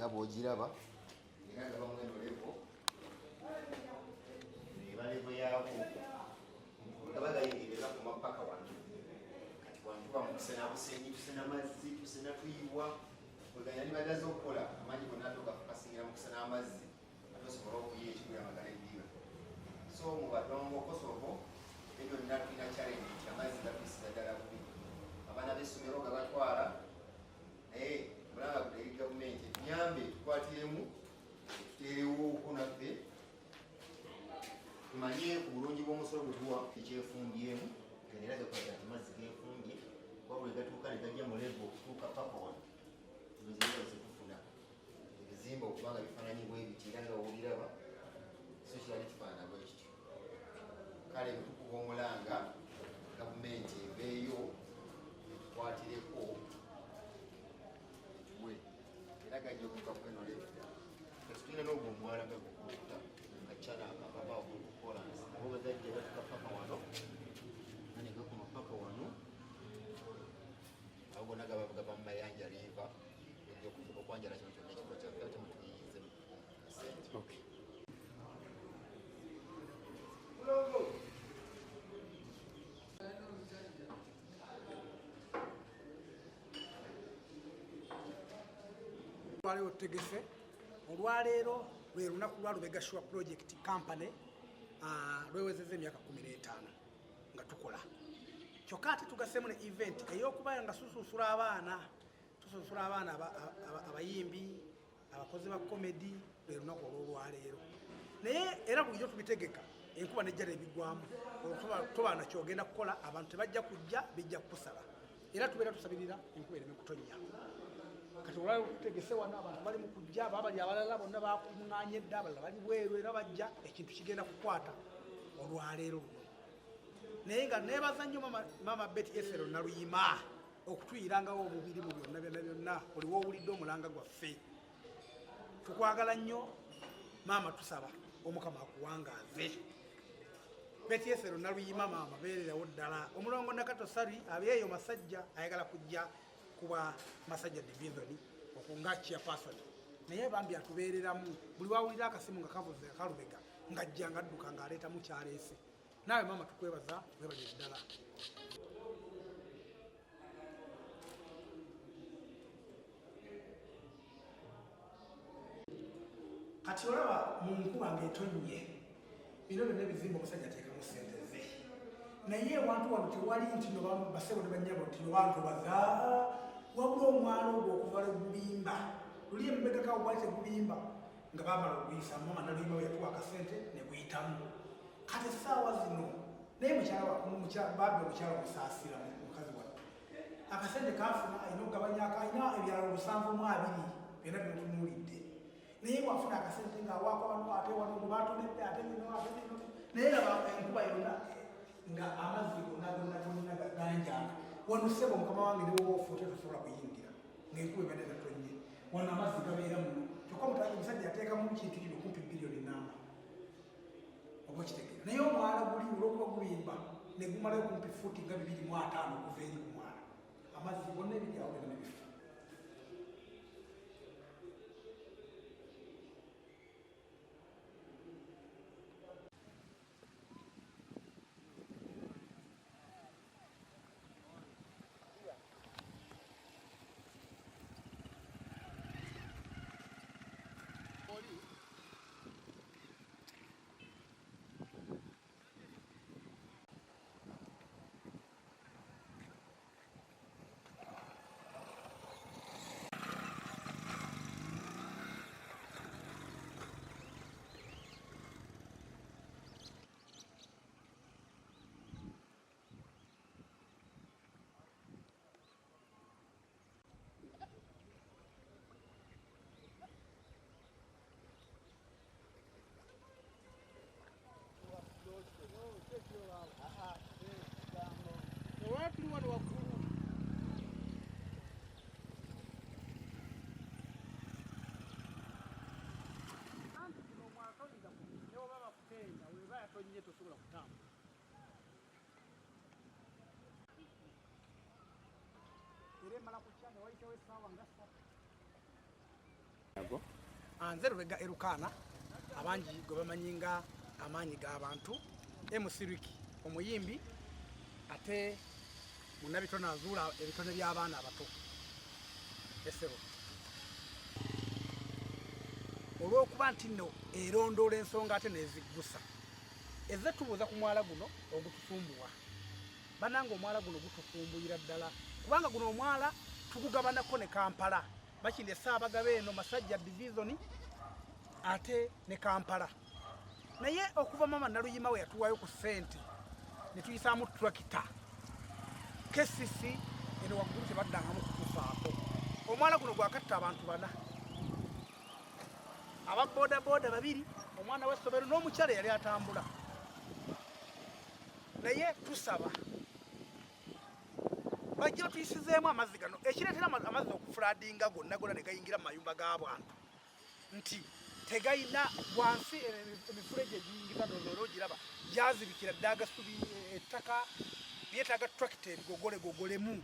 nga bw'ogiraba era nga bamweno levo eba levo yaako nga bagayingereza ku mapaka wano kati wantuba mu kusena busenyi tusena mazzi tusena tuyibwa weganya libadaze okukola amanyi gonna togafukasingira mu kusena amazzi ate osobola okuyiya ekigula amagala eddiba so mu badongo kosovo ebyonna tulina challenge nti amazzi gatuisiza ddala bubi abaana b'essomero gabatwala naye mulanga eri gavumenti etunyambe tukwatiremu tuteerewoko naffe tumanye obulungi bw'omusolo bwe tuwa ekyefumbyemu era gakwata nti mazzi geefumbye wabula egatuuka ne gajja mu levo okutuuka paka wano ebizimba zetufuna ebizimba okuba nga bifaananyi bwe biti era nga wobiraba so kirali kifaanana bwe kityo kale bwetukuba omulanga gavumenti ebeeyo etukwatireko etuwe era gajja okuka kweno levo kati tulina n'ogwo omwala nga gukuluta nga cana akababa okukolansi nabo bagajja batuka paka wano ane gakuma paka wano awo gonna gaba mu mayanja liva okwanjala kino kyonna ekifo kyaffe ate mutuyiyize sente Olwaleero tutegese olwaleero lwe lunaku lwa Lubega Sure Project Company lwewezezza emyaka 15 nga tukola kyokka ate tugaseemu ne event ey'okuba nga tusunsula abaana abayimbi abakozi ba komedi lwe lunaku olw'olwaleero naye era bulijjo tubitegeka enkuba nejja nebigwamu toba nakyogenda kukola abantu tebajja kujja bijja kukusaba era tubeera tusabirira enkuba ereme kutonnya kati olwaleero tutegese wano abantu bali mu kujja babali abalala bonna bakuŋŋaanye dda abalala bali bweru era bajja ekintu kigenda kukwata olwaleero luno naye nga neebaza nnyo mama Betty Esero Naluyima okutuyirangao omubiri mu byonna byonna buli woowulidde omulanga gwaffe tukwagala nnyo maama tusaba omukama akuwangaaze Betty Esero Naluyima maama beererawo ddala omulongo Nakato Sari abeeyo masajja ayagala kujja kuba masajja division okunga chairperson naye bambi atubeereramu buli wawulira akasimu nga kavuze akalubega ngajja ngadduka ng'aleeta mu kyaleese naawe maama tukwebaza webalire ddala kati olaba mu nkuba ng'etonnye bino byonna ebizimba omusajja ateekamu ssente ze naye wantu wano tewali nti basebo ne bannyabo nti nobantu baza wabula omwalo ogwo okuva Lugubimba luli emabega kawo gwali tegubimba nga bamala okuyisa mama Naluyima we yatuwa akasente ne guyitamu kati essaawa zino naye babbi omukyala omusaasira mukazi wa akasente kanfuna ayina okugabanya ayina ebyalo 720 byonna binotunuulidde naye bwafuna akasente ng'awaako bano ate wano gwe batonedde ate bino ate bino naye laba enkuba yonna nga amazzi gonna ganjanga wano ssebo mukama wange niwo ofuute tosobola kuyingira ng'enkuba ebadde natonye wano amazzi gabeera muno kyokka omusajja yateekamu kintu kino kumpi biliyoni 4 oba kitegeera naye omwala guli olwokuba gubimba ne gumalayo kumpi fuuti nga 2.5 okuva eri ku mwala amazzi gonna ebiryawo gena nebifa Nago nze Lubega Erukana abangi gwe bamanyi nga amaanyi g'abantu MC Ricky omuyimbi ate munnabitone azuula ebitone by'abaana abato esebo olw'okuba nti nno erondoola ensonga ate neziggusa ezze tubuuza ku mwala guno ogutusumbuwa bannanga omwala guno gutufumbuyira ddala kubanga guno omwala tugugabanako ne Kampala bakindi Ssaabagabo eno Masajja division ate ne Kampala naye okuva mama Naluyima we yatuwaayo ku ssente ne tuyisaamu turakita KCC eno waggulu tebaddangamu kutufaako omwala guno gwakatta abantu 4 aba boda 2 omwana w'essomero n'omukyala yali atambula naye tusaba bajja tuyisizeemu amazzi gano ekireetera amazzi okufulaadinga gonna ne gayingira mu mayumba g'abantu nti tegayina wansi emifulege egiyingiza nozologiraba gyazibikira dda agasubi ettaka lyetaaga tractor ebigogolemu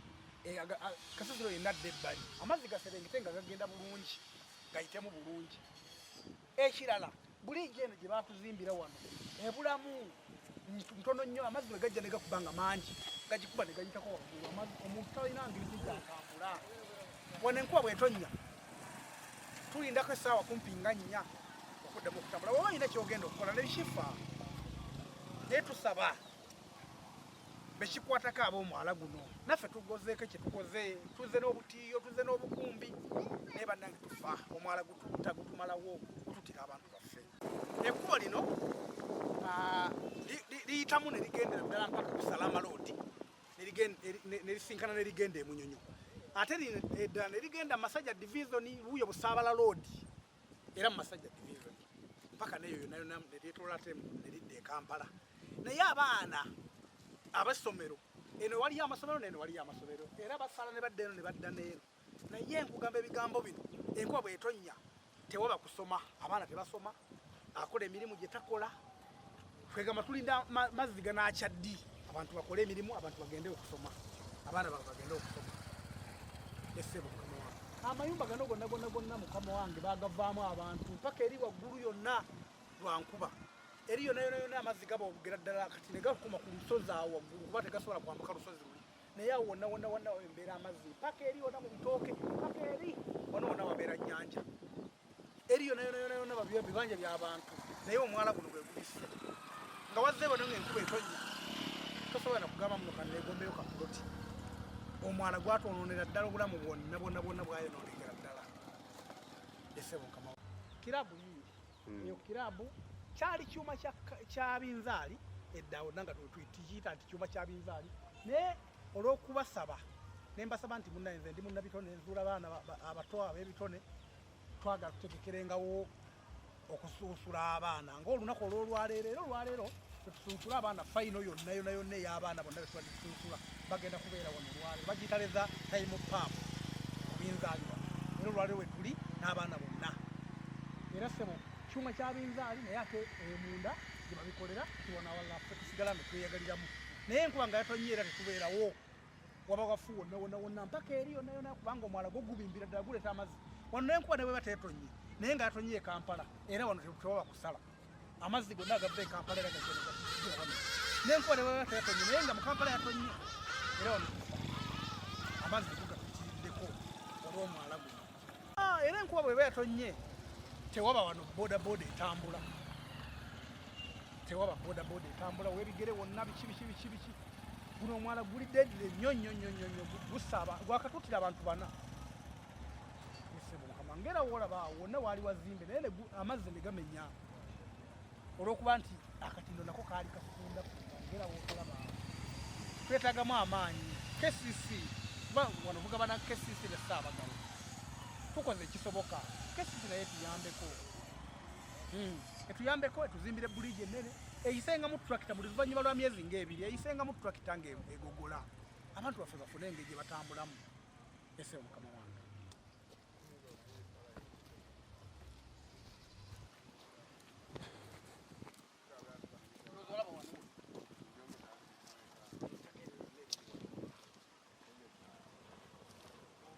kasasiro yenadda ebbali amazzi gaserengete nga gagenda bulungi gayitemu bulungi ekirala bulijjo eno gye baatuzimbira wano ebulamu ntono nnyo amazzi bwe gajja ne gakubanga mangi gagikuba ne gayitako waggulu omuntu talina ngirizi gatambula wano enkuba bwetonnya tulindako essaawa kumpi nga 4 okuddamu okutambula woba olina kyogenda okukola nebikifa naye tusaba bekikwatako ab'omwala guno naffe tugozeeko kyetukoze tuzze n'obutiiyo tuzze n'obukumbi naye bannange tufa omwala gutumalawo gututira abantu baffe ekkubo lino liyitamu ne ligendera ddala mpaka ku Salama Road ne lisinkana ne ligenda e Munyonyo ate eddala ne ligenda Masajja division Buyo Busaabala Road era mu Masajja division mpaka neyo nayo ne lyetolola ate ne lidda e Kampala naye abaana abasomero eno waliyo amasomero neno waliyo amasomero era basala ne badda eno ne badda n'eno naye nkugamba ebigambo bino enkuba bw'etonnya tewaba kusoma abaana tebasoma akola emirimu gye takola twegamba tulinda mazzi ganaakya ddi abantu bakole emirimu abantu bagende okusoma abaana bagende okusoma esebo mukama wange amayumba gano gonna mukama wange bagavaamu abantu mpaka eri waggulu yonna lwankuba eri yonna amazzi gaba obugera ddala kati ne gakuma ku lusozi awo waggulu kuba tegasobola kwambuka lusozi luli naye awo wonna embeera amazzi mpaka eri yonna mu bitooke mpaka eri wonna wabeera nnyanja eri yonna bibanja by'abantu naye omwala guno gwe gubisse nga wazze bano ng'enkuba etonnya tosobola na kugamba muno kaneegombeyo kapuloti omwala gwatwonoonera ddala obulamu bwonna bwayonoonekera ddala esebo mukama kirabu yiyo eyo kirabu kyali kyuma kya binzaali eddawo nanga tuyita nti kyuma kya binzaali naye olw'okubasaba ne mbasaba nti munnaye nze ndi munnabitone nzuula abaana abato ab'ebitone twagala tutegekerengawo okusunsula abaana ng'olunaku olw'olwaleero era olwaleero tetusunsula abaana fayino yonna ey'abaana bonna betuba tusunsula bagenda kubeera wano olwaleero bagitaleza time pap binzaali wano era olwaleero we tuli n'abaana bonna era sebo kyuma kya binzaali naye ate munda gye babikolera tiwona wallaffe tusigala ne tweyagaliramu naye enkuba nga yatonnya era tetubeerawo waba wafu wonna mpaka eri yonna kubanga omwala gugubimbira ddala guleeta amazzi wano n'enkuba ne bweba tetonye naye nga yatonye e Kampala era wano tewaba kusala amazzi gonna agava e Kampala era gagenda wano n'enkuba ne bweba tetonye naye nga mu Kampala yatonye era wano amazzi gugatukiddeko olw'omwala guno era enkuba bweba yatonye tewaba wano boda etambula webigere wonna biki guno omwala guli dedire nnyo gusaba gwakatutira abantu 4 mukama ngera wolaba wonna waali wazimbe naye amazzi ne gamenya olw'okuba nti akatindo nako kaali kasunda ngera wokulaba twetaagamu amaanyi KCC kuba wano bugabana KCC ne Ssaabagabo tukoze ekisoboka KCC naye etuyambeko etuzimbire buliji ennene eyisengamu tractor buli luvannyuma lwa myezi nga2 eyisengamu tractor ng'egogola abantu baffe bafune engeri gye batambulamu esebo mukama wange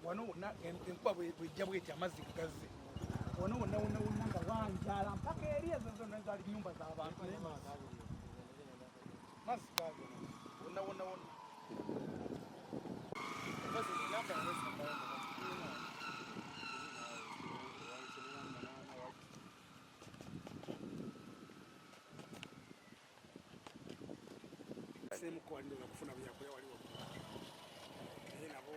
wano enkuba bwejja bweti amazzi gagazze ono wonna nga wanjala mpaka eri ezo zonna ezali nyumba z'abantu mazzi gaagyo wonna semukuwaliriza kufuna byakulya waliwo naye nabo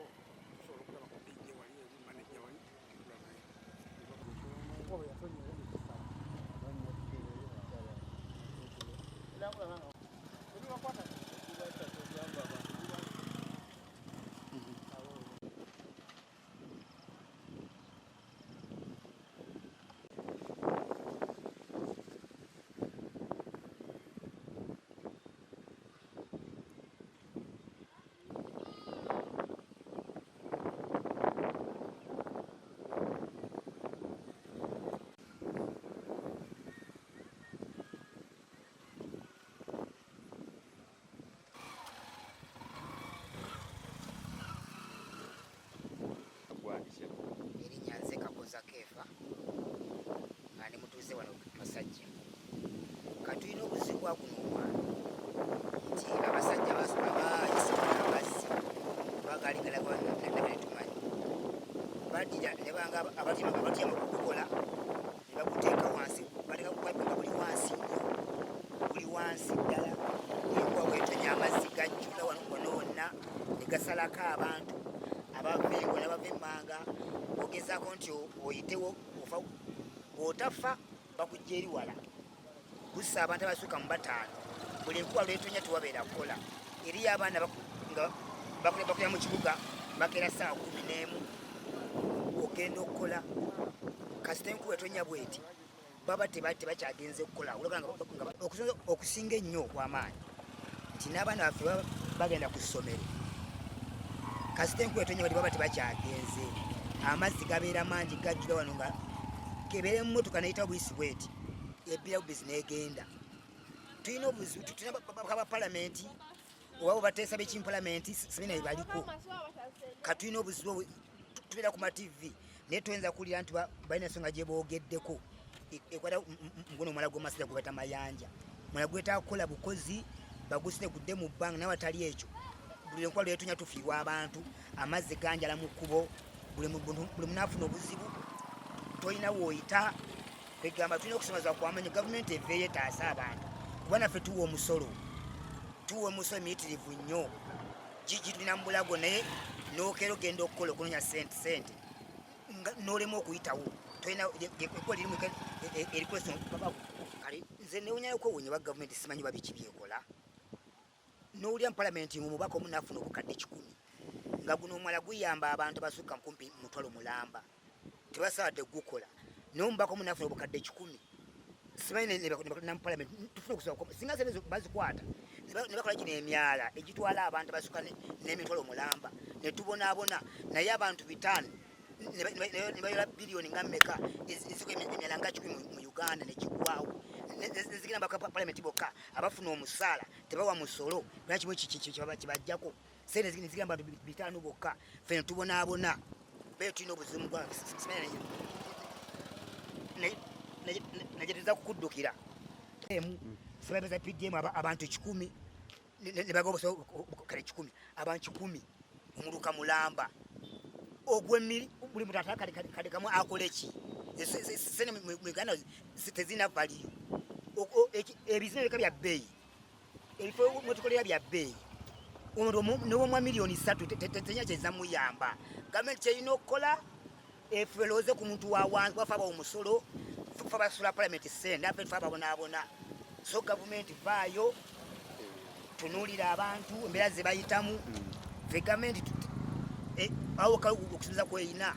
tusobola okulaba ku dijje wali manejja wali erinnya nze Kakoza Keefa nga ne mutuuze wano Masajja. Katulina obuzibu bwa guno omwana nti abasajja basula baayisibula amazzi bagaligala ne tumanyi badira ne banga abatyama kugukola ne baguteeka wansi baleka kukwaipunga buli wansi nnyo buli wansi ddala enkuba bwetonya amazzi gajjula wano wonna ne gasalako abantu abava engo n'abava emmanga ogezaako nti oyitewo ofa bw'otafa bakujja eri wala gussa abantu abasukka mu 5 buli enkuba lwetonya tewabeera kukola eriyo abaana nga bakulira mu kibuga bakeera ssaawa 11 ogenda okukola kasita enkuba etonya bweti baba tebakyagenze okukola okusinga ennyo okw'amaanyi nti n'abaana baffe bagenda ku ssomero kasita enkuba etonya bati baba tebakyagenze amazzi gabeera mangi gajjula wano nga kebeera emmotoka neyita buyisi bweti ebbira bubizi negenda tulina obuzibu tulina baka palamenti oba bateesa bekimpalamenti sibina ebaliko katulina obuzibu tubeera ku mativi naye tuyinza kuwulira nti balina ensonga gye boogeddeko ekwata muguno omwala gw'omasira gwe bata mayanja omwala gwetaaga kukola bukozi bagusine gudde mu bbanga naye watali ekyo buli enkuba lwetonya tufiibwa abantu amazzi ganjala mu kkubo buli muntu afuna obuzibu tolina woyita egamba tulina okusomeza kwamanya gavumenti eveeyo etaasa abantu kuba naffe tuwa omusolo miyitirivu nnyo gigi tulina mu bulago naye nokeera ogenda okukola okunonya sente n'olema okuyitawo tolina ekuba lirimu kale nze newonyayo okwewonya ba gavumenti simanyi babiki byekola n'owulira mu palamenti mubaka omu naafuna obukadde 100 nga guno omwala guyamba abantu abasukka kumpi mutwalo mulamba tebasawadde gukola naye omubaka omu naafuna obukadde 10 simanyi namu palamenti tufuna okusaba singa sente bazikwata ne bakola gino emyala egitwala abantu abasukka n'emitwalo mulamba ne tubonaabona naye abantu 5 ne bayola biliyoni nga mmeka eziko emyala nga 10 mu Uganda ne gigwawo nezigina baka palamenti bokka abafuna omusaala tebawa musolo bina kimu kibajjako sente zigina abantu 5 bokka ffe ne tubonaabona beyo tulina obuzimu bwa nagyetiza kukuddukira sebabeza PDM abantu 10 ne bagobosa kale 10 abantu 10 omuluka mulamba ogw'emmiri buli muntu atala kale kamu akoleki sene mu Uganda tezina valiyo ebizina bika bya bbeeyi ebifo mwetukolera bya bbeeyi omuntu n'obwomwa miliyoni 3 tenya kyeza muyamba gavumenti kyerina okukola efuelooze ku muntu wa wansi wafe aba omusolo fe basula palamenti sente afe tufe ababonaabona so gavumenti vaayo tunuulira abantu embeera ze bayitamu fe gavumenti awo okusinza kweyina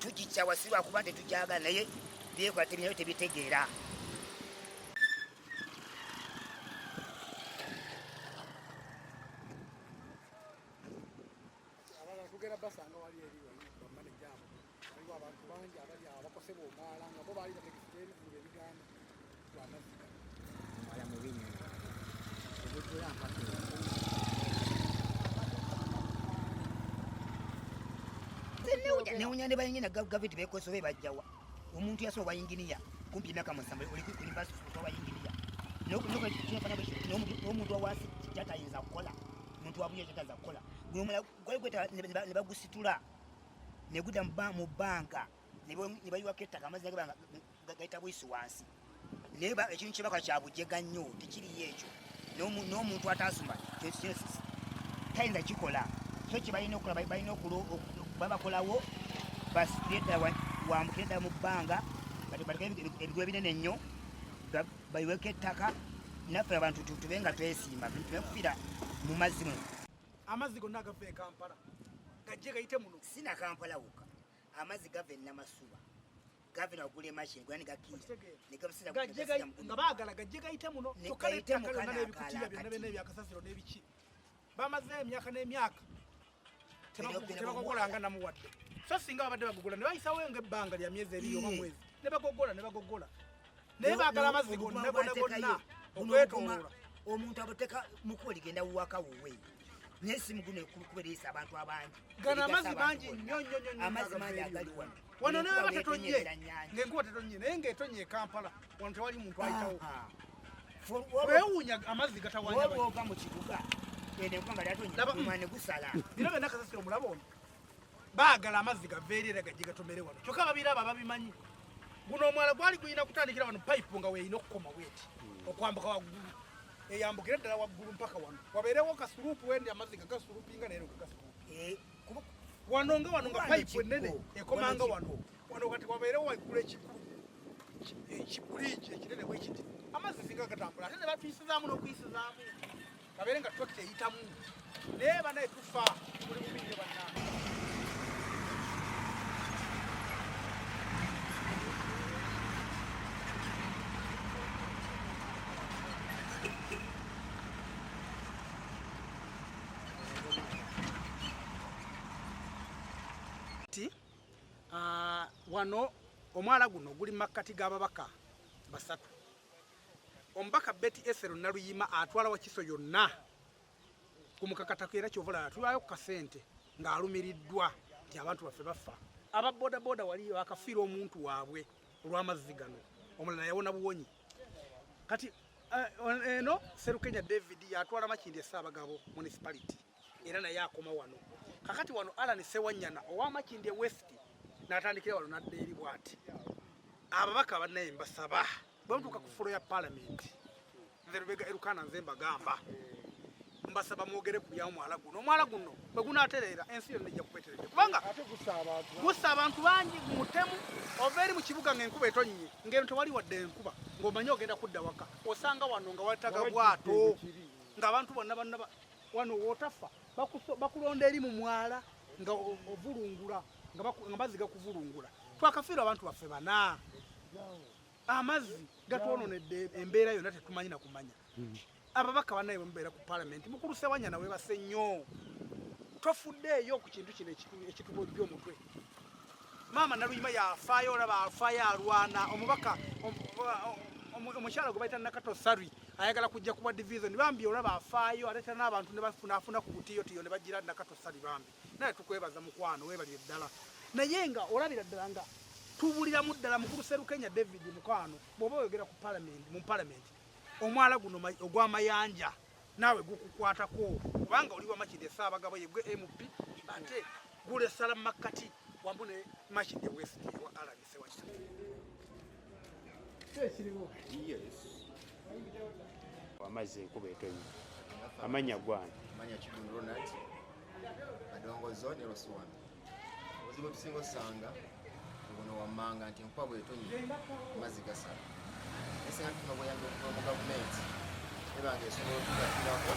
tugikyawasirwa kuba nti tujagala naye byekola tebinayo tebitegeera tugenda basanga wali eri bamaneja abo waliwo abantu bangi abali awo bakosebwa omwala nga bo baali bategekera ebivunga ebigaana lwamazzi wala mu binnya ebujula mpaka newunya ne bayingina gavumenti bekosobe bajjawa omuntu yasoba yinginiya kumpi emyaka 7 oli ku university soba yinginiya n'omuntu wawasi kyatayinza kukola omuntu wabuya kyataza kukola gwegweta ne bagusitula ne gudda mu bbanga ne bayiwako ettaka amazzi gayita bwisi wansi naye ekintu kyebakola kyabujega nnyo tekiriyo ekyo n'omuntu atasoma tayinza kikola so kyebalina okukola balina babakolawo wambukire ddala mu bbanga ebigo ebinene nnyo bayiweko ettaka naffe abantu tube nga twesimba tubekufira mu mazzi muno. Amazzi gonna agava e Kampala gajje gayite muno sina Kampala wuka amazzi gava e Namasuba gava nagula emashini gwani gakiri nga baagala gajje gayite muno kyokka ettaka lyonna n'ebikutiya byonna byonna ebyakasasiro n'ebiki bamaze emyaka n'emyaka tebagogola nga namuwadde so singa babadde bagogola ne bayisawo ng'ebbanga lya myezi ebiri oba mwezi ne bagogola naye baagala amazzi gonna gonna okwetoloola omuntu aboteka mukuba ligenda wuwaka wuwe naye simu guno kubereyisa abantu abangi gana amazzi bangi nnyo amazzi mangi agali wano ne baba tetonye ng'enkuba tetonye naye ng'etonye e Kampala wano tewali muntu ayitawo wewuunya amazzi gatawanya ova mu kibuga ene enkuba nga lyatonye omwane gusala bino byonna kasasiro omulaba ono baagala amazzi gava eri era gajje gatomere wano kyokka babiraba babimanyi guno omwala gwali guyina kutandikira wano payipu nga weeyina okukoma bweti okwambuka waggulu eyambukire ddala waggulu mpaka wano wabeerewo kasulupu wendi amazzi gagasulupinga naye gagasuulupi wano nga payipu ennene ekomanga wano kati wabeerewo waggulu ekibuliji ekinene bwekiti amazzi singa gatambula ate ne batuyisizaamu n'okuyisizaamu kabeere nga twakita eyitamu naye banaye tufa muli bubirire bannaa wano omwala guno guli makkati g'ababaka basatu omubaka Betty Esero Naluyima atwala Wakiso yonna ku mukakatako era kyovula atulayo ku kasente ng'alumiriddwa nti abantu baffe bafa aba bodaboda wali akafiira omuntu waabwe olw'amazzi gano omulala yawona buwonyi kati eno Serukenya David yatwala Makindye Ssaabagabo municipality era naye akoma wano kakati wano Alan Sewanyana owa Makindye West n'atandikira wano nadda eri bw'ati ababaka bannaye mbasaba bwe mutuuka ku fulo ya palamenti nze Lubega Erukana nze mbagamba mbasaba mwogere ku by'omwala guno omwala guno bwe gunaatereera ensi yonna ejja kukweterera kubanga gussa abantu bangi mutemu ova eri mu kibuga ng'enkuba etonnye ng'eno tewali wadde enkuba ng'omanyi ogenda kudda waka osanga wano nga wataga bwato ng'abantu bonna wano wootafa bakulonda eri mu mwala nga ovulungula nga mazzi gakuvulungula twakafiirwa abantu baffe bana amazzi gatwononedde embeera yonna tetumanyi na kumanya ababaka banaye bamubeera ku palamenti mukulu Sewanyana webase nnyo tofuddeeyo ku kintu kino ekitubojja omutwe maama Naluyima yafaayo olaba afaayo alwana omubaka omukyala gwe bayita Nakato Sarwi ayagala kujja kuba division bambi olaba afaayo aleeta n'abantu ne bafunafuna ku butiyotiyo ne bagira Nakato Sarwi bambi naye tukwebaza mukwano weebalire ddala naye nga olabira ddala nga tubuliramu ddala mukulu Serukenya David mukwano bw'oba oyogera ku mu palamenti omwala guno ogw'amayanja naawe gukukwatako kubanga oli wa Makindye Ssaabagabo yegwe MP ate gulesala makkati wambu ne Makindye West wa Alan Sewanyana amazzi enkuba etonnya amanya gwana amanya Kigundu Ronald Adongozo ne Roswan obuzibu tusinga osanga buno wammanga nti enkuba bw'etonnya amazzi gasala esinga tufuna buyambi okuva mu gavumenti ebanga esobola okugatirako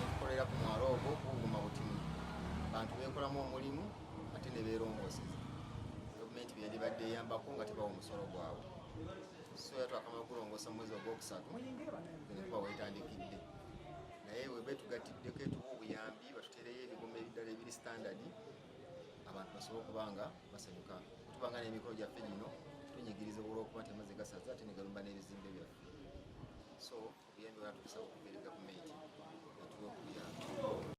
okukolera ku mwalo ogwo okuguma butimu bantu beekolamu omulimu ate ne beerongoseza gavumenti byandibadde eyambako nga tebawa omusolo gwabwe so yatwakamala okulongoosa mu mwezi ogwokusatu enkuba weetandikidde naye webe tugatiddeko etuwa obuyambi batutereyo ebigoma ebiddala ebiri standard abantu basobole okuba nga basanyuka tubanga n'emikolo gyaffe gino tunyigiriza olw'okuba nti amazzi gasaza ate ne galumba n'ebizimbe byaffe so obuyambi bwatutusaba okuva eri gavumenti